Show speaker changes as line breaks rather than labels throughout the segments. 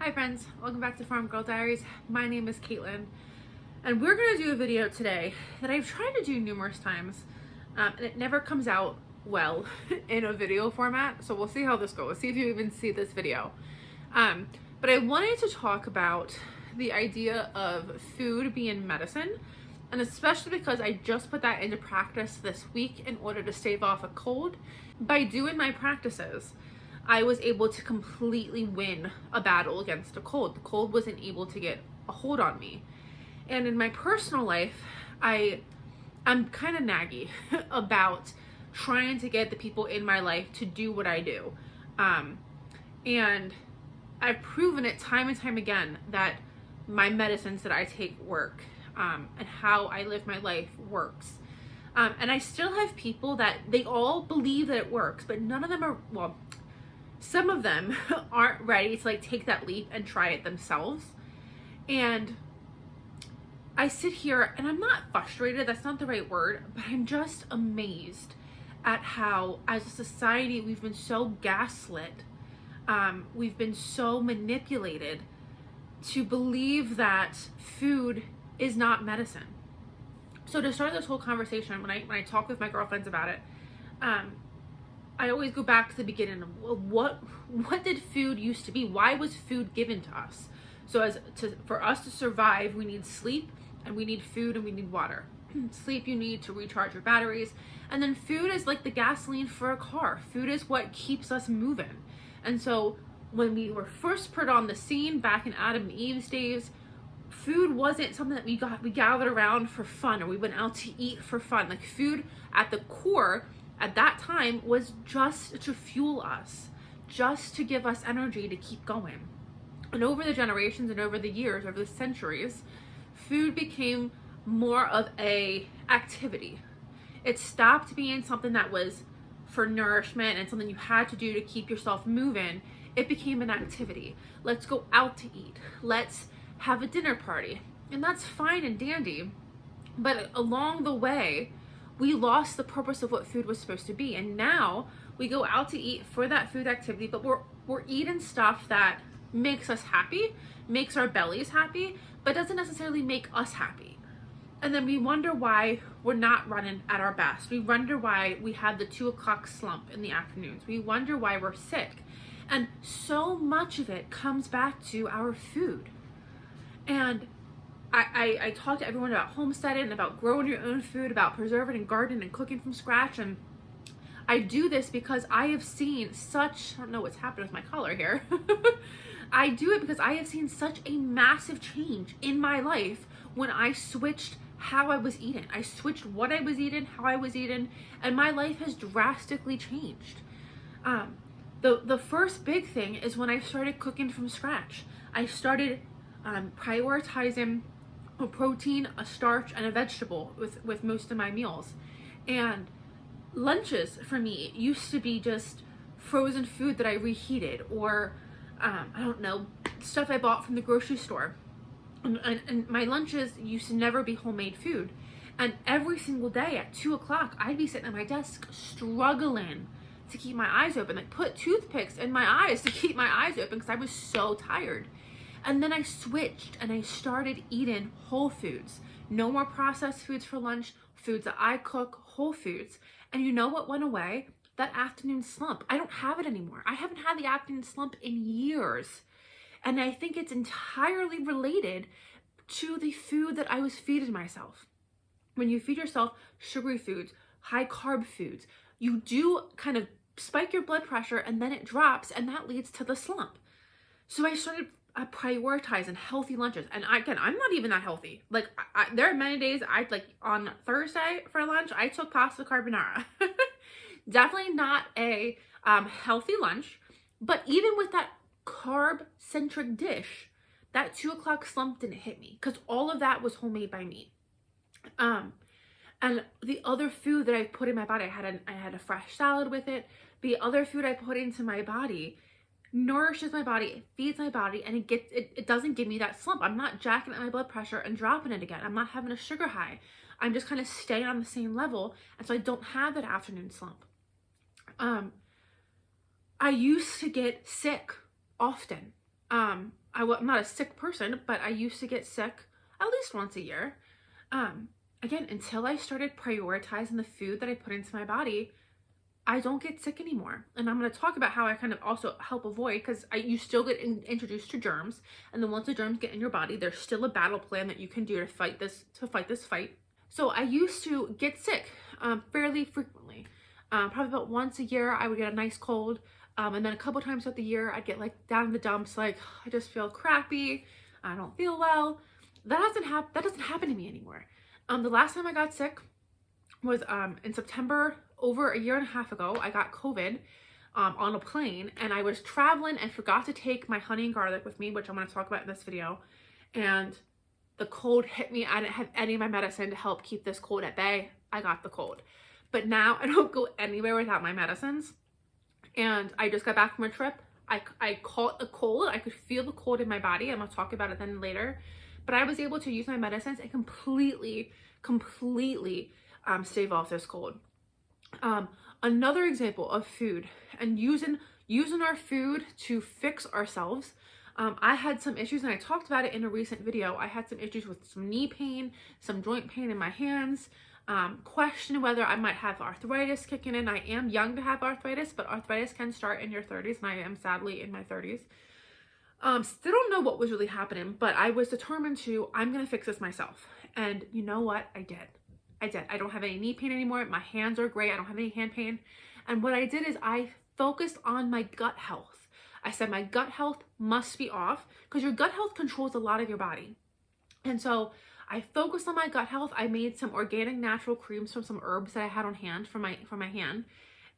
Hi friends, welcome back to Farm Girl Diaries. My name is Caitlin, and we're going to do a video today that I've tried to do numerous times, and it never comes out well in a video format, so we'll see how this goes. See if you even see this video. But I wanted to talk about the idea of food being medicine, and especially because I just put that into practice this week in order to stave off a cold. By doing my practices, I was able to completely win a battle against a cold. The cold wasn't able to get a hold on me. And in my personal life, I'm kind of naggy about trying to get the people in my life to do what I do. And I've proven it time and time again that my medicines that I take work, and how I live my life works. And I still have people that they all believe that it works, but none of them are, well, some of them aren't ready to take that leap and try it themselves. And I sit here and I'm not frustrated, that's not the right word, but I'm just amazed at how as a society we've been so gaslit, we've been so manipulated to believe that food is not medicine. So to start this whole conversation, when I talk with my girlfriends about it, I always go back to the beginning of what did food used to be? Why was food given to us? So for us to survive, we need sleep, and we need food, and we need water. Sleep you need to recharge your batteries, and then food is like the gasoline for a car. Food is what keeps us moving. And so when we were first put on the scene back in Adam and Eve's days, food wasn't something that we gathered around for fun, or we went out to eat for fun. Like, food at the core at that time was just to fuel us, just to give us energy to keep going. And over the generations and over the years, over the centuries, food became more of a activity. It stopped being something that was for nourishment and something you had to do to keep yourself moving. It became an activity. Let's go out to eat. Let's have a dinner party. And that's fine and dandy. But along the way, we lost the purpose of what food was supposed to be. And now we go out to eat for that food activity, but we're eating stuff that makes us happy, makes our bellies happy, but doesn't necessarily make us happy. And then we wonder why we're not running at our best. We wonder why we have the 2 o'clock slump in the afternoons. We wonder why we're sick. And so much of it comes back to our food. And I talk to everyone about homesteading, about growing your own food, about preserving and gardening and cooking from scratch. And I do this because I have seen such, I don't know what's happened with my collar here. I do it because I have seen such a massive change in my life when I switched how I was eating. I switched what I was eating, how I was eating, and my life has drastically changed. The first big thing is when I started cooking from scratch. I started prioritizing a protein, a starch, and a vegetable with most of my meals. And lunches for me used to be just frozen food that I reheated, or I don't know, stuff I bought from the grocery store. And my lunches used to never be homemade food. And every single day at 2 o'clock, I'd be sitting at my desk struggling to keep my eyes open. Like, put toothpicks in my eyes to keep my eyes open because I was so tired. And then I switched and I started eating whole foods. No more processed foods for lunch, foods that I cook, whole foods. And you know what went away? That afternoon slump. I don't have it anymore. I haven't had the afternoon slump in years. And I think it's entirely related to the food that I was feeding myself. When you feed yourself sugary foods, high carb foods, you do kind of spike your blood pressure, and then it drops, and that leads to the slump. So I started prioritizing healthy lunches. And again, I'm not even that healthy. Like, there are many days on Thursday for lunch, I took pasta carbonara. Definitely not a healthy lunch. But even with that carb-centric dish, that 2 o'clock slump didn't hit me because all of that was homemade by me. And the other food that I put in my body, I had a fresh salad with it. The other food I put into my body nourishes my body, it feeds my body, and it doesn't give me that slump. I'm not jacking up my blood pressure and dropping it again. I'm not having a sugar high. I'm just kind of staying on the same level, and so I don't have that afternoon slump. I used to get sick often. I'm not a sick person, but I used to get sick at least once a year. Again, until I started prioritizing the food that I put into my body, I don't get sick anymore. And I'm going to talk about how I kind of also help avoid, because you still get introduced to germs. And then once the germs get in your body, there's still a battle plan that you can do to fight this fight. So I used to get sick fairly frequently. Probably about once a year, I would get a nice cold. And then a couple times throughout the year, I'd get like down in the dumps, like I just feel crappy. I don't feel well. That doesn't happen to me anymore. The last time I got sick was in September, over a year and a half ago. I got COVID on a plane, and I was traveling and forgot to take my honey and garlic with me, which I'm going to talk about in this video. And the cold hit me. I didn't have any of my medicine to help keep this cold at bay. I got the cold. But now I don't go anywhere without my medicines. And I just got back from a trip. I caught a cold. I could feel the cold in my body. I'm going to talk about it then later. But I was able to use my medicines and completely stave off this cold. Another example of food and using our food to fix ourselves. I had some issues, and I talked about it in a recent video. I had some issues with some knee pain, some joint pain in my hands, questioning whether I might have arthritis kicking in. I am young to have arthritis, but arthritis can start in your 30s, and I am sadly in my 30s. Still don't know what was really happening, but I was determined I'm going to fix this myself. And you know what? I did. I don't have any knee pain anymore. My hands are great. I don't have any hand pain. And what I did is I focused on my gut health. I said my gut health must be off, because your gut health controls a lot of your body. And so I focused on my gut health. I made some organic natural creams from some herbs that I had on hand for my hand.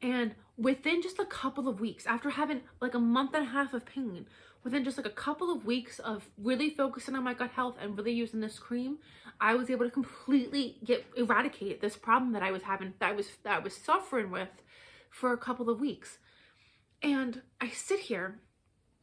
And within just a couple of weeks, after having like a month and a half of pain, within just like a couple of weeks of really focusing on my gut health and really using this cream, I was able to completely eradicate this problem that I was having, that I was suffering with for a couple of weeks. And I sit here,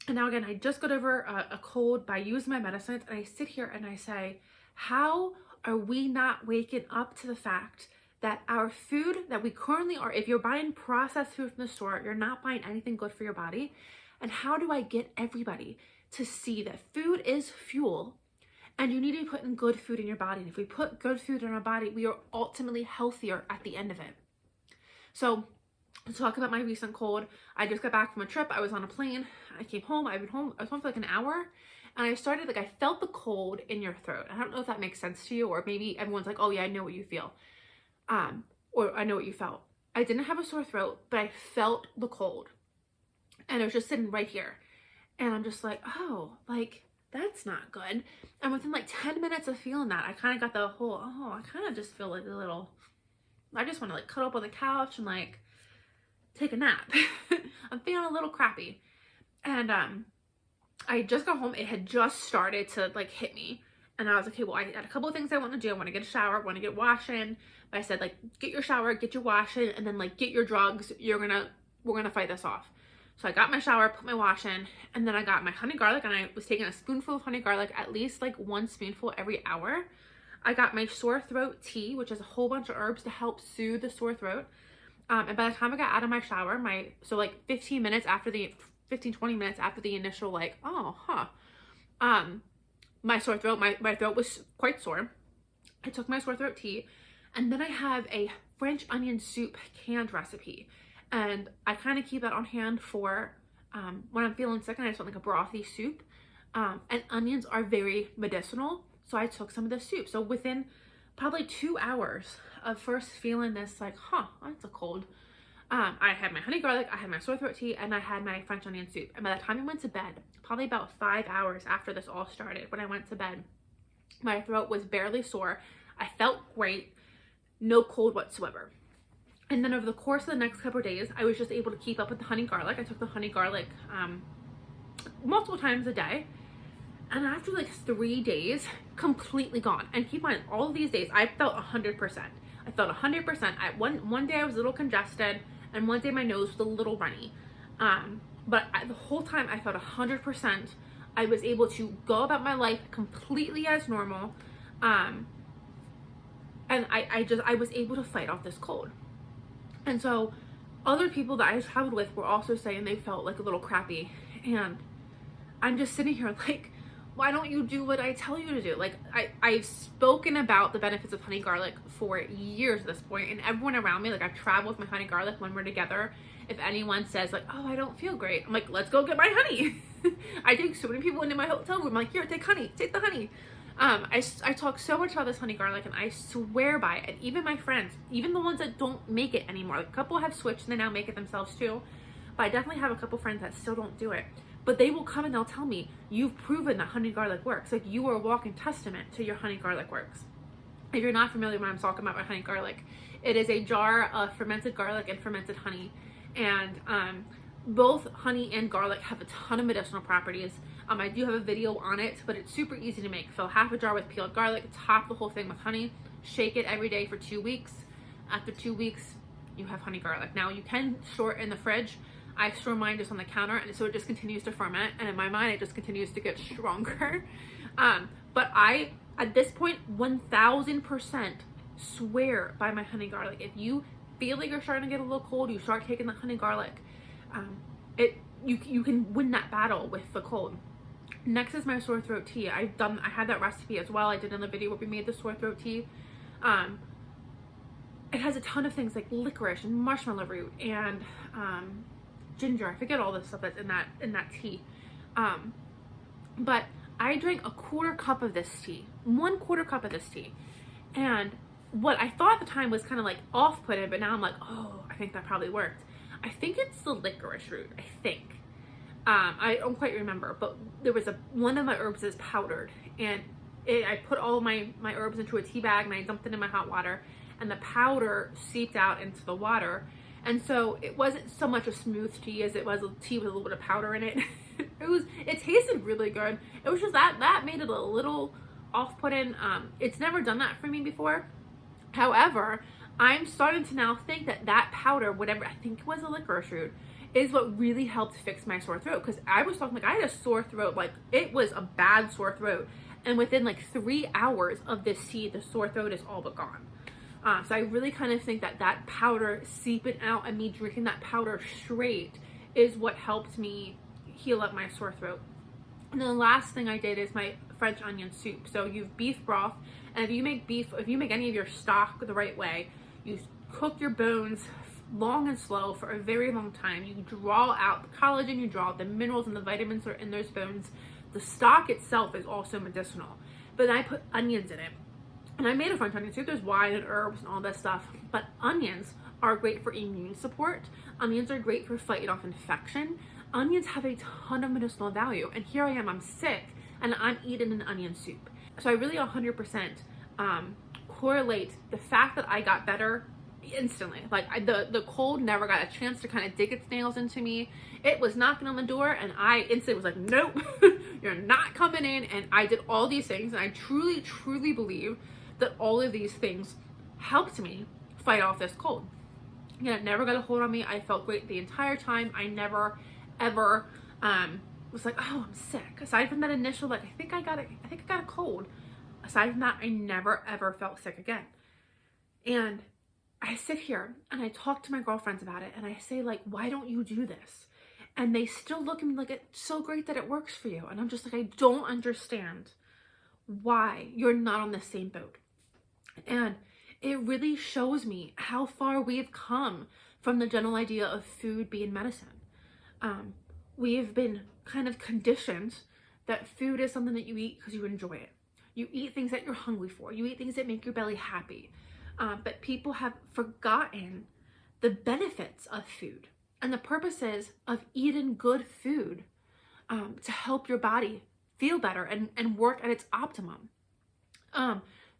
and now again, I just got over a cold by using my medicines, and I sit here and I say, how are we not waking up to the fact that our food that we currently are, if you're buying processed food from the store, you're not buying anything good for your body? And how do I get everybody to see that food is fuel, and you need to be putting good food in your body? And if we put good food in our body, we are ultimately healthier at the end of it. So to talk about my recent cold, I just got back from a trip. I was on a plane. I came home. I was home for like an hour. And I started, I felt the cold in your throat. I don't know if that makes sense to you, or maybe everyone's like, oh yeah, I know what you feel. Or I know what you felt. I didn't have a sore throat, but I felt the cold. And it was just sitting right here. And I'm just like, oh, like, that's not good. And within like 10 minutes of feeling that, I kind of got the whole, I kind of just feel like a little, I just want to like cuddle up on the couch and like take a nap. I'm feeling a little crappy. And I just got home. It had just started to like hit me. And I was like, okay, well, I had a couple of things I want to do. I want to get a shower, I want to get washing. But I said, like, get your shower, get your washing, and then like get your drugs. We're gonna fight this off. So I got my shower, put my wash in, and then I got my honey garlic, and I was taking a spoonful of honey garlic, at least like 1 spoonful every hour. I got my sore throat tea, which is a whole bunch of herbs to help soothe the sore throat. And by the time I got out of my shower, so like 15, 20 minutes after the initial like, my sore throat, my throat was quite sore. I took my sore throat tea, and then I have a French onion soup canned recipe. And I kind of keep that on hand for when I'm feeling sick and I just want like a brothy soup. And onions are very medicinal, so I took some of the soup. So within probably 2 hours of first feeling this like, that's a cold, I had my honey garlic, I had my sore throat tea, and I had my French onion soup. And by the time I went to bed, probably about 5 hours after this all started, when I went to bed, my throat was barely sore. I felt great, no cold whatsoever. And then over the course of the next couple of days, I was just able to keep up with the honey garlic. I took the honey garlic multiple times a day. And after like 3 days, completely gone. And keep in mind, all of these days, I felt 100%. I felt 100%. One day I was a little congested, and one day my nose was a little runny. But the whole time I felt 100%. I was able to go about my life completely as normal. And I was able to fight off this cold. And so other people that I traveled with were also saying they felt like a little crappy. And I'm just sitting here like, why don't you do what I tell you to do? Like, I've spoken about the benefits of honey garlic for years at this point, and everyone around me, like, I travel with my honey garlic when we're together. If anyone says like, oh, I don't feel great, I'm like, let's go get my honey. I take so many people into my hotel room, I'm like, here, take honey, take the honey. I talk so much about this honey garlic, and I swear by it. And even my friends, even the ones that don't make it anymore, like a couple have switched and they now make it themselves too, but I definitely have a couple friends that still don't do it. But they will come and they'll tell me, you've proven that honey garlic works. Like, you are a walking testament to your honey garlic works. If you're not familiar with what I'm talking about by honey garlic, it is a jar of fermented garlic and fermented honey. And both honey and garlic have a ton of medicinal properties. I do have a video on it, but it's super easy to make. Fill half a jar with peeled garlic, top the whole thing with honey, shake it every day for 2 weeks. After 2 weeks, you have honey garlic. Now, you can store it in the fridge. I store mine just on the counter, and so it just continues to ferment, and in my mind, it just continues to get stronger. But I, at this point, 1000% swear by my honey garlic. If you feel like you're starting to get a little cold, you start taking the honey garlic. You can win that battle with the cold. Next is my sore throat tea. I had that recipe as well. I did in the video where we made the sore throat tea. It has a ton of things like licorice and marshmallow root and ginger. I forget all the stuff that's in that tea. But I drank a quarter cup of this tea, 1/4 cup of this tea, and what I thought at the time was kind of like off-putting, but now I'm like, oh, I think that probably worked. I think it's the licorice root. I think. I don't quite remember, but there was one of my herbs is powdered, and I put all of my herbs into a tea bag and I dumped it in my hot water, and the powder seeped out into the water, and so it wasn't so much a smooth tea as it was a tea with a little bit of powder in it. It tasted really good. It was just that made it a little off-putting. It's never done that for me before. However, I'm starting to now think that powder, whatever, I think it was a licorice root, is what really helped fix my sore throat. Because I was talking, like, I had a sore throat, like, it was a bad sore throat. And within like 3 hours of this tea, the sore throat is all but gone. So I really kind of think that powder seeping out and me drinking that powder straight is what helped me heal up my sore throat. And then the last thing I did is my French onion soup. So you have beef broth, and if you make any of your stock the right way, you cook your bones long and slow for a very long time. You draw out the collagen, you draw out the minerals and the vitamins that are in those bones. The stock itself is also medicinal, but then I put onions in it. And I made a French onion soup. There's wine and herbs and all that stuff, but onions are great for immune support. Onions are great for fighting off infection. Onions have a ton of medicinal value, and here I am, I'm sick, and I'm eating an onion soup. So I really 100% correlate the fact that I got better instantly. Like, the cold never got a chance to kind of dig its nails into me. It was knocking on the door, and I instantly was like, nope, you're not coming in. And I did all these things, and I truly, truly believe that all of these things helped me fight off this cold. Yeah, it never got a hold on me. I felt great the entire time. I never ever was like, oh, I'm sick. Aside from that initial, like, I think I got a cold. Aside from that, I never ever felt sick again. And I sit here and I talk to my girlfriends about it, and I say, like, why don't you do this? And they still look at me like, it's so great that it works for you. And I'm just like, I don't understand why you're not on the same boat. And it really shows me how far we've come from the general idea of food being medicine. We've been kind of conditioned that food is something that you eat because you enjoy it. You eat things that you're hungry for. You eat things that make your belly happy. But people have forgotten the benefits of food and the purposes of eating good food to help your body feel better and work at its optimum.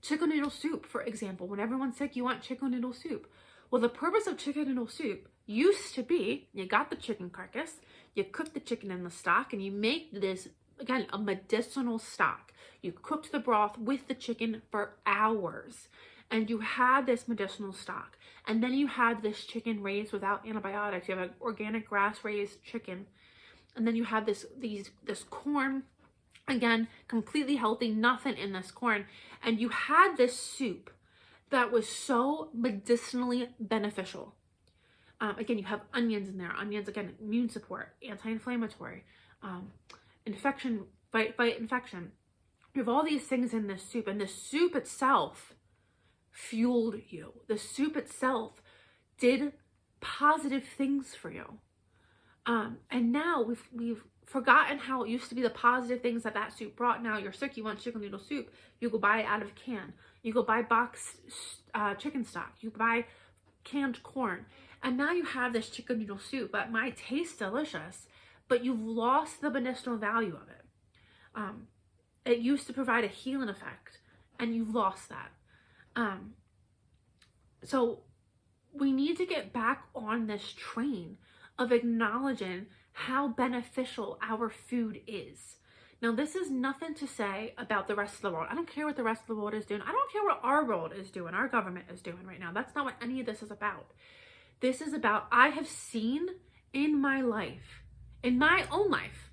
Chicken noodle soup, for example. When everyone's sick, you want chicken noodle soup. Well, the purpose of chicken noodle soup used to be, you got the chicken carcass, you cook the chicken in the stock, and you make this, again, a medicinal stock. You cooked the broth with the chicken for hours, and you had this medicinal stock. And then you had this chicken raised without antibiotics. You have an organic grass-raised chicken. And then you have this corn, again, completely healthy, nothing in this corn. And you had this soup that was so medicinally beneficial. Again, you have onions in there. Onions, again, immune support, anti-inflammatory. fight infection. You have all these things in this soup, and the soup itself fueled you. The soup itself did positive things for you. And now we've forgotten how it used to be the positive things that that soup brought. Now you're sick, you want chicken noodle soup, you go buy it out of a can. You go buy boxed chicken stock. You buy canned corn. And now you have this chicken noodle soup that might taste delicious, but you've lost the medicinal value of it. It used to provide a healing effect, and you've lost that. So we need to get back on this train of acknowledging how beneficial our food is. Now, this is nothing to say about the rest of the world. I don't care what the rest of the world is doing. I don't care what our world is doing, our government is doing right now. That's not what any of this is about. This is about, I have seen in my life, in my own life,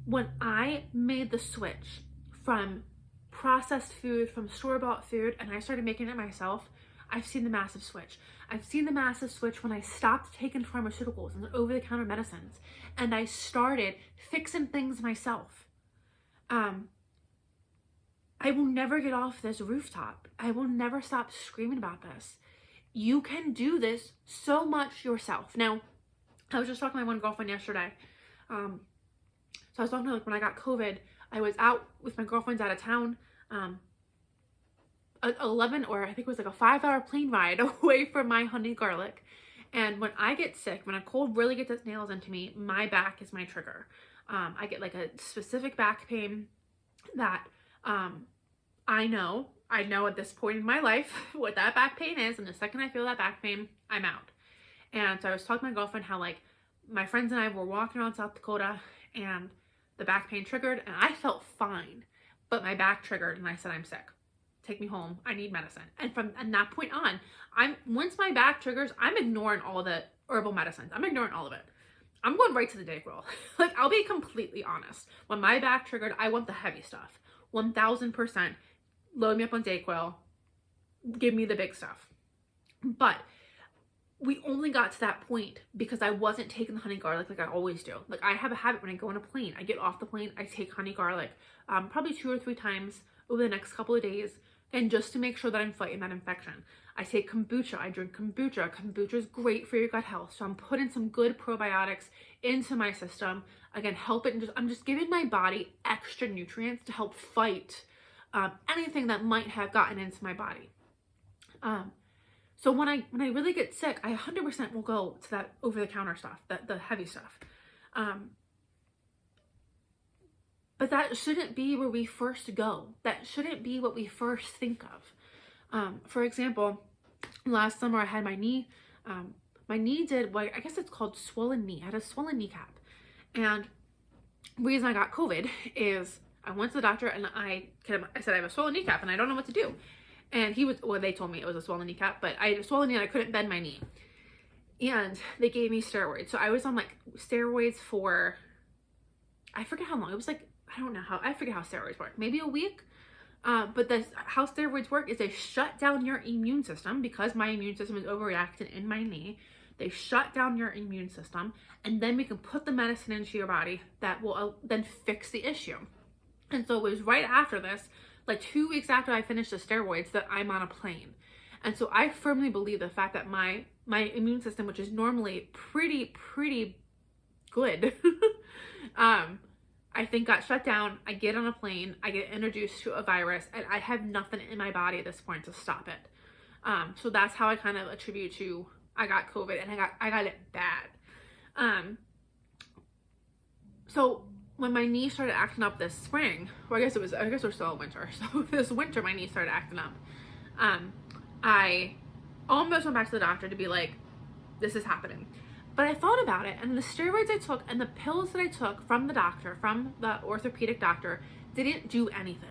when I made the switch from processed food, from store-bought food, and I started making it myself, I've seen the massive switch. I've seen the massive switch when I stopped taking pharmaceuticals and over-the-counter medicines, and I started fixing things myself. I will never get off this rooftop. I will never stop screaming about this. You can do this so much yourself. Now, I was just talking to my one girlfriend yesterday. So I was talking to her, like, when I got COVID, I was out with my girlfriends out of town. 11, or I think it was like a 5-hour plane ride away from my honey garlic. And when I get sick, when a cold really gets its nails into me, my back is my trigger. I get like a specific back pain that I know at this point in my life what that back pain is, and the second I feel that back pain, I'm out. And so I was talking to my girlfriend how, like, my friends and I were walking around South Dakota and the back pain triggered, and I felt fine, but my back triggered, and I said, I'm sick. Take me home. I need medicine. And from that point on, once my back triggers, I'm ignoring all the herbal medicines. I'm ignoring all of it. I'm going right to the Dayquil. Like, I'll be completely honest. When my back triggered, I want the heavy stuff. 1000%. Load me up on Dayquil. Give me the big stuff. But we only got to that point because I wasn't taking the honey garlic like I always do. Like, I have a habit when I go on a plane. I get off the plane, I take honey garlic probably 2 or 3 times over the next couple of days. And just to make sure that I'm fighting that infection. I take kombucha. I drink kombucha. Kombucha is great for your gut health. So I'm putting some good probiotics into my system. Again, help it. And I'm just giving my body extra nutrients to help fight anything that might have gotten into my body. So when I really get sick, I 100% will go to that over-the-counter stuff, the heavy stuff. But that shouldn't be where we first go. That shouldn't be what we first think of. For example, last summer I had my knee. My knee did what I guess it's called swollen knee. I had a swollen kneecap. And the reason I got COVID is I went to the doctor and I said I have a swollen kneecap and I don't know what to do. And they told me it was a swollen kneecap, but I had a swollen knee and I couldn't bend my knee. And they gave me steroids. So I was on like steroids for, I forget how long. It was like, I forget how steroids work. Maybe a week. But how steroids work is they shut down your immune system because my immune system is overreacting in my knee. They shut down your immune system, and then we can put the medicine into your body that will then fix the issue. And so it was right after this, like 2 weeks after I finished the steroids, that I'm on a plane. And so I firmly believe the fact that my immune system, which is normally pretty good, I think got shut down. I get on a plane, I get introduced to a virus, and I have nothing in my body at this point to stop it. So that's how I kind of attribute to I got COVID, and I got it bad. So when my knee started acting up this spring, or I guess we're still in winter. So this winter my knee started acting up. I almost went back to the doctor to be like, this is happening. But I thought about it, and the steroids I took and the pills that I took from the doctor, from the orthopedic doctor, didn't do anything.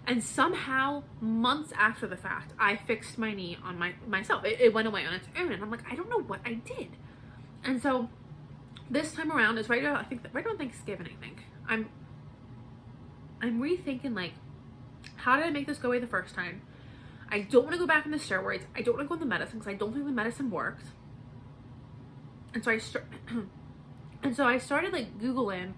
And somehow, months after the fact, I fixed my knee on myself. It went away on its own, and I'm like, I don't know what I did. And so this time around is right around Thanksgiving, I think. I'm rethinking, like, how did I make this go away the first time? I don't want to go back into steroids. I don't want to go into medicine because I don't think the medicine worked. And so I started like Googling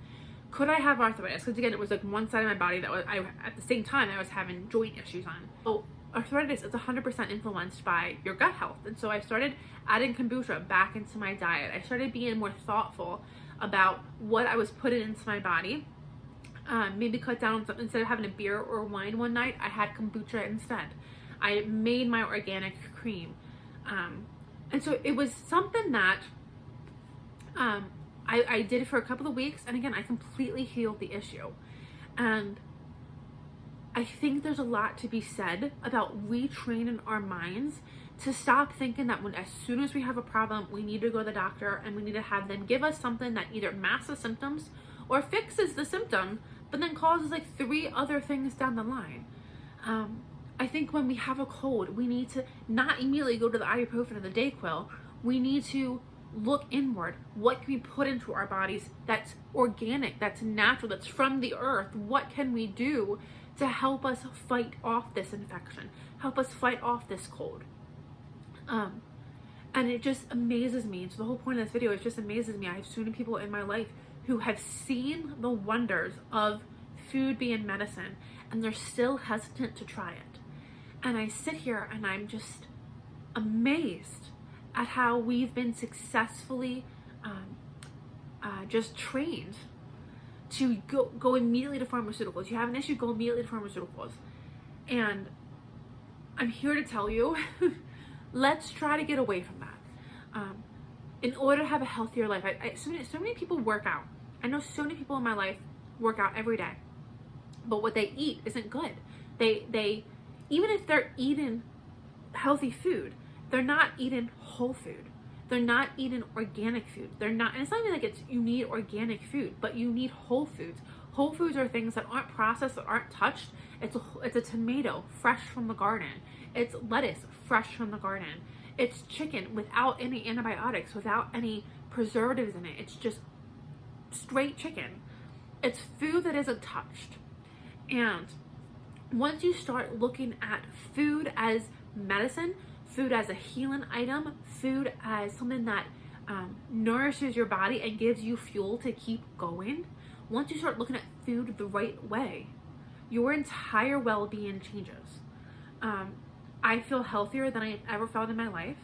Could I have arthritis? Because again, it was like one side of my body that at the same time, I was having joint issues on. So arthritis is 100% influenced by your gut health. And so I started adding kombucha back into my diet. I started being more thoughtful about what I was putting into my body. Maybe cut down on something. Instead of having a beer or wine one night, I had kombucha instead. I made my organic cream. And so it was something that I did for a couple of weeks. And again, I completely healed the issue. And I think there's a lot to be said about retraining our minds to stop thinking that as soon as we have a problem, we need to go to the doctor and we need to have them give us something that either masks the symptoms or fixes the symptom, but then causes like 3 other things down the line. I think when we have a cold, we need to not immediately go to the ibuprofen or the Dayquil. We need to look inward. What can we put into our bodies that's organic, that's natural, that's from the earth? What can we do to help us fight off this infection, help us fight off this cold? And it just amazes me. And so the whole point of this video, it just amazes me. I have so many people in my life who have seen the wonders of food being medicine, and they're still hesitant to try it. And I sit here and I'm just amazed at how we've been successfully just trained to go immediately to pharmaceuticals. You have an issue, go immediately to pharmaceuticals. And I'm here to tell you, let's try to get away from that. In order to have a healthier life, so many people work out. I know so many people in my life work out every day, but what they eat isn't good. They even if they're eating healthy food, they're not eating whole food. They're not eating organic food. They're not, and it's not even like you need organic food, but you need whole foods. Whole foods are things that aren't processed, that aren't touched. It's a tomato fresh from the garden. It's lettuce fresh from the garden. It's chicken without any antibiotics, without any preservatives in it. It's just straight chicken. It's food that isn't touched. And once you start looking at food as medicine, food as a healing item, food as something that nourishes your body and gives you fuel to keep going, once you start looking at food the right way, your entire well-being changes. I feel healthier than I've ever felt in my life.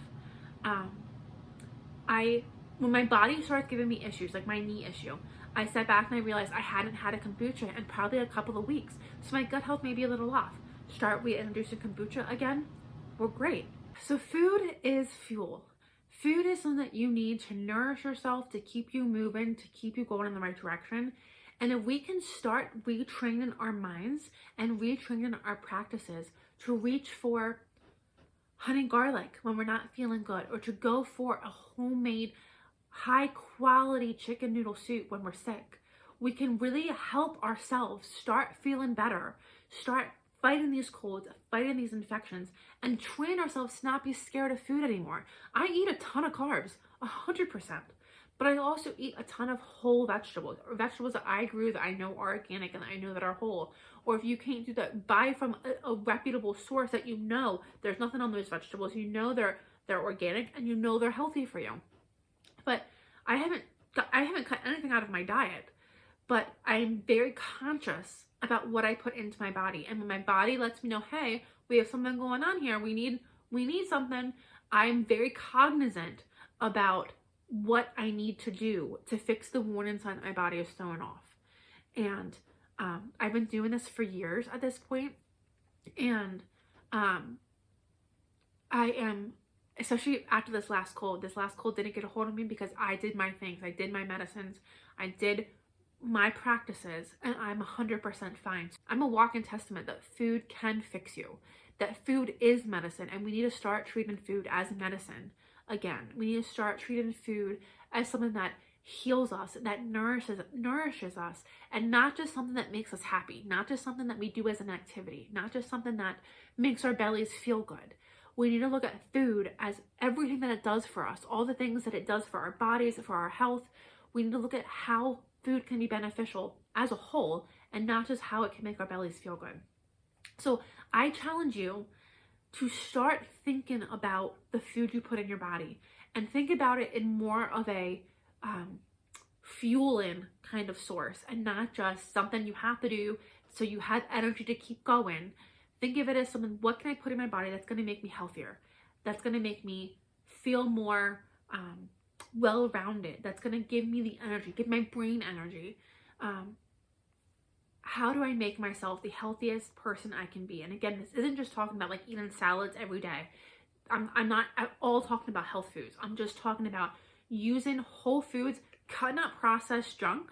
When my body started giving me issues, like my knee issue, I sat back and I realized I hadn't had a kombucha in probably a couple of weeks. So my gut health may be a little off. Start reintroducing kombucha again, we're great. So food is fuel. Food is something that you need to nourish yourself, to keep you moving, to keep you going in the right direction. And if we can start retraining our minds and retraining our practices to reach for honey garlic when we're not feeling good, or to go for a homemade high quality chicken noodle soup when we're sick, we can really help ourselves start feeling better, start fighting these colds, fighting these infections, and train ourselves to not be scared of food anymore. I eat a ton of carbs, 100%, but I also eat a ton of whole vegetables, or vegetables that I grew that I know are organic and that I know that are whole. Or if you can't do that, buy from a reputable source that you know there's nothing on those vegetables, you know they're organic, and you know they're healthy for you. But I haven't cut anything out of my diet, but I'm very conscious about what I put into my body. And when my body lets me know, hey, we have something going on here, we need something, I'm very cognizant about what I need to do to fix the warning sign that my body is throwing off. And I've been doing this for years at this point. And I am, especially after this last cold didn't get a hold of me because I did my things. I did my medicines. I did my practices, and I'm 100% fine. I'm a walking testament that food can fix you, that food is medicine, and we need to start treating food as medicine again. We need to start treating food as something that heals us, that nourishes us, and not just something that makes us happy, not just something that we do as an activity, not just something that makes our bellies feel good. We need to look at food as everything that it does for us, all the things that it does for our bodies, for our health. We need to look at how food can be beneficial as a whole, and not just how it can make our bellies feel good. So I challenge you to start thinking about the food you put in your body, and think about it in more of a fueling kind of source and not just something you have to do so you have energy to keep going. Think of it as something, what can I put in my body that's going to make me healthier? That's going to make me feel more well-rounded. That's going to give me the energy, give my brain energy. How do I make myself the healthiest person I can be? And again, this isn't just talking about like eating salads every day. I'm not at all talking about health foods. I'm just talking about using whole foods, cutting out processed junk,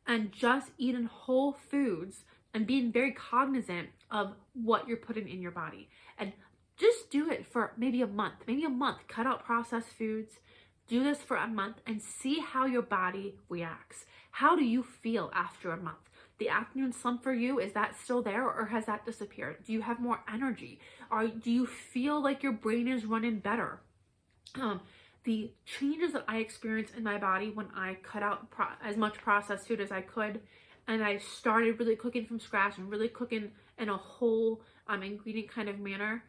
and just eating whole foods and being very cognizant of what you're putting in your body. And just do it for maybe a month. Cut out processed foods. Do this for a month and see how your body reacts. How do you feel after a month? The afternoon slump for you, is that still there or has that disappeared? Do you have more energy? Do you feel like your brain is running better? The changes that I experienced in my body when I cut out as much processed food as I could, and I started really cooking from scratch and really cooking in a whole ingredient kind of manner,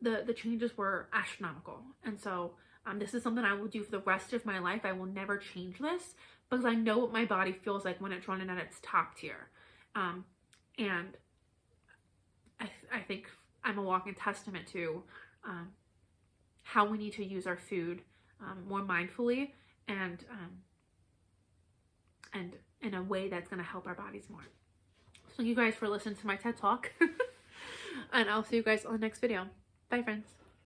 the changes were astronomical. And so this is something I will do for the rest of my life. I will never change this because I know what my body feels like when it's running at its top tier. And I think I'm a walking testament to how we need to use our food more mindfully and in a way that's going to help our bodies more. So thank you guys for listening to my TED Talk. And I'll see you guys on the next video. Bye, friends.